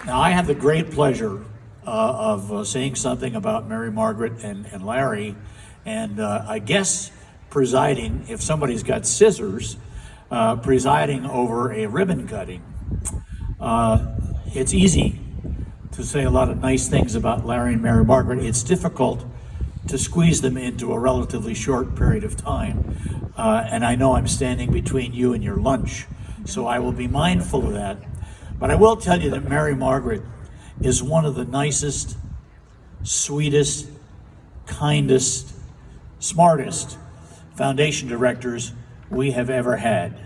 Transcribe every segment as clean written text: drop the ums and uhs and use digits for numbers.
Now, I have the great pleasure of saying something about Mary Margaret and Larry, and I guess presiding, if somebody's got scissors, presiding over a ribbon cutting. It's easy to say a lot of nice things about Larry and Mary Margaret. It's difficult to squeeze them into a relatively short period of time. And I know I'm standing between you and your lunch, so I will be mindful of that. But I will tell you that Mary Margaret is one of the nicest, sweetest, kindest, smartest foundation directors we have ever had.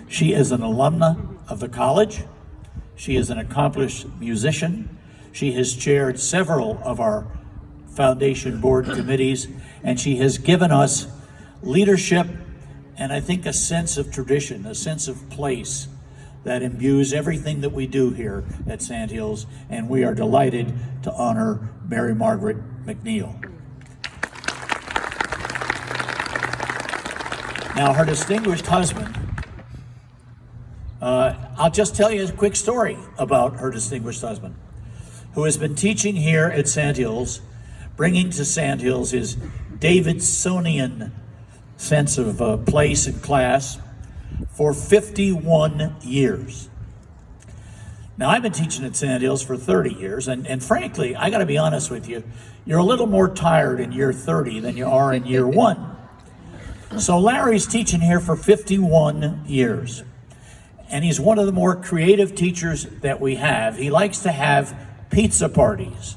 She is an alumna of the college. She is an accomplished musician. She has chaired several of our foundation board committees, and she has given us leadership and I think a sense of tradition, a sense of place that imbues everything that we do here at Sandhills, and we are delighted to honor Mary Margaret McNeill. Now, her distinguished husband, I'll just tell you a quick story about her distinguished husband, who has been teaching here at Sandhills, bringing to Sandhills his Davidsonian sense of place and class for 51 years. Now, I've been teaching at Sandhills for 30 years, and frankly, I gotta be honest with you, you're a little more tired in year 30 than you are in year 1. So Larry's teaching here for 51 years, and he's one of the more creative teachers that we have. He likes to have pizza parties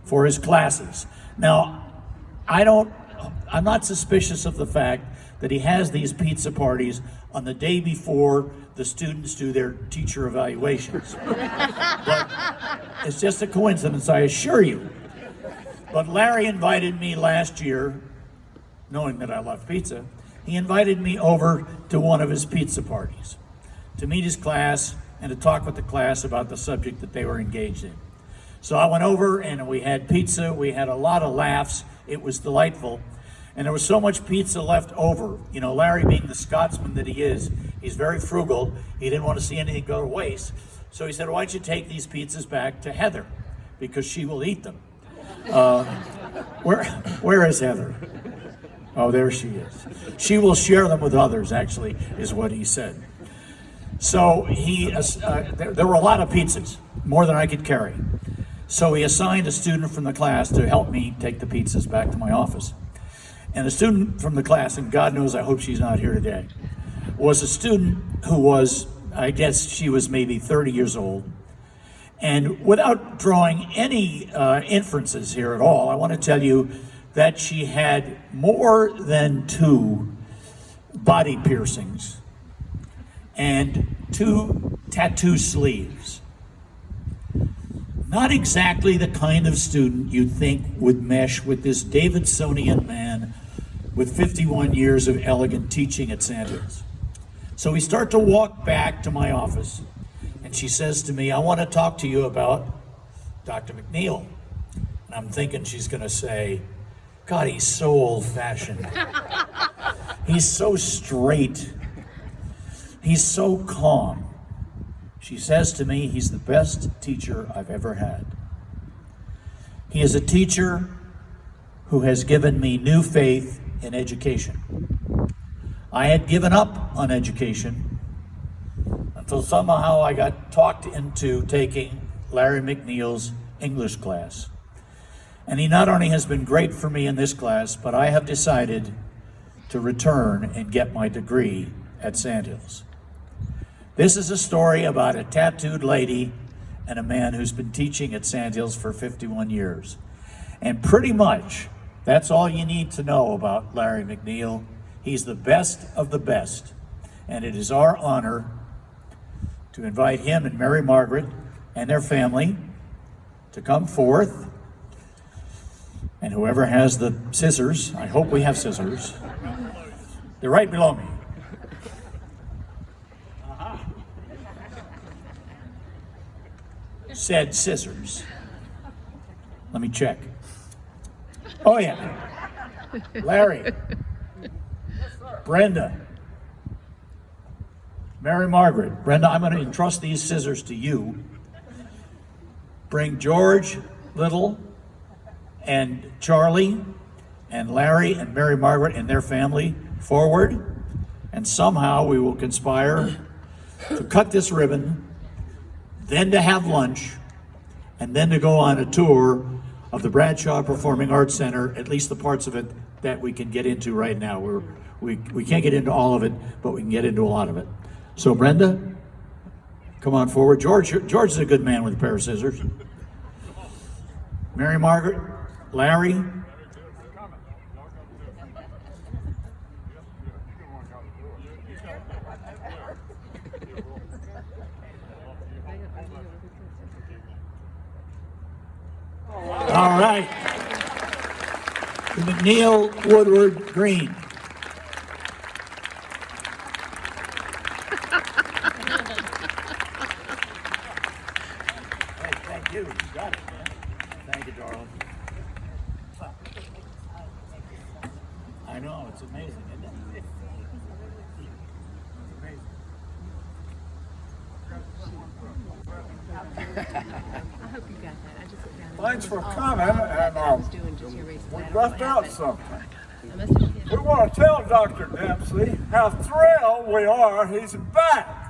for his classes. Now, I'm not suspicious of the fact that he has these pizza parties on the day before the students do their teacher evaluations. But it's just a coincidence, I assure you. But Larry invited me last year, knowing that I love pizza, he invited me over to one of his pizza parties to meet his class and to talk with the class about the subject that they were engaged in. So I went over and we had pizza, we had a lot of laughs, it was delightful. And there was so much pizza left over. You know, Larry, being the Scotsman that he is, he's very frugal. He didn't want to see anything go to waste. So he said, why don't you take these pizzas back to Heather, because she will eat them. Where is Heather? Oh, there she is. She will share them with others, actually, is what he said. So there were a lot of pizzas, more than I could carry. So he assigned a student from the class to help me take the pizzas back to my office. And a student from the class, and God knows I hope she's not here today, was a student who was, I guess she was maybe 30 years old. And without drawing any inferences here at all, I want to tell you that she had more than 2 body piercings and 2 tattoo sleeves. Not exactly the kind of student you'd think would mesh with this Davidsonian man with 51 years of elegant teaching at Sandhills. So we start to walk back to my office, and she says to me, I want to talk to you about Dr. McNeill. And I'm thinking she's going to say, God, he's so old-fashioned. He's so straight. He's so calm. She says to me, he's the best teacher I've ever had. He is a teacher who has given me new faith in education. I had given up on education until somehow I got talked into taking Larry McNeill's English class. And he not only has been great for me in this class, but I have decided to return and get my degree at Sandhills. This is a story about a tattooed lady and a man who's been teaching at Sandhills for 51 years. And pretty much, that's all you need to know about Larry McNeill. He's the best of the best. And it is our honor to invite him and Mary Margaret and their family to come forth. And whoever has the scissors, I hope we have scissors. They're right below me. Said scissors. Let me check. Oh yeah. Larry. Brenda. Mary Margaret. Brenda, I'm going to entrust these scissors to you. bring George Little and Charlie and Larry and Mary Margaret and their family forward, and somehow we will conspire to cut this ribbon, then to have lunch, and then to go on a tour of the Bradshaw Performing Arts Center, at least the parts of it that we can get into right now. We can't get into all of it, but we can get into a lot of it. So Brenda, come on forward. George is a good man with a pair of scissors. Mary Margaret, Larry. All right. The McNeill-Woodward Green. Thank you. You got it, man. Thank you, darling. I know, it's amazing, isn't it? It's amazing. I hope you got that. I just put down. Thanks for coming, and we left out something. We want to tell Dr. Dempsey how thrilled we are he's back.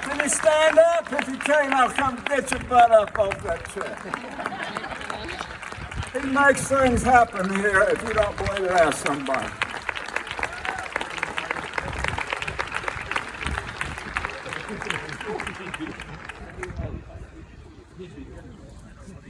Can you stand up? If you can't, I'll come get your butt up off that chair. He makes things happen here. If you don't believe it, ask somebody.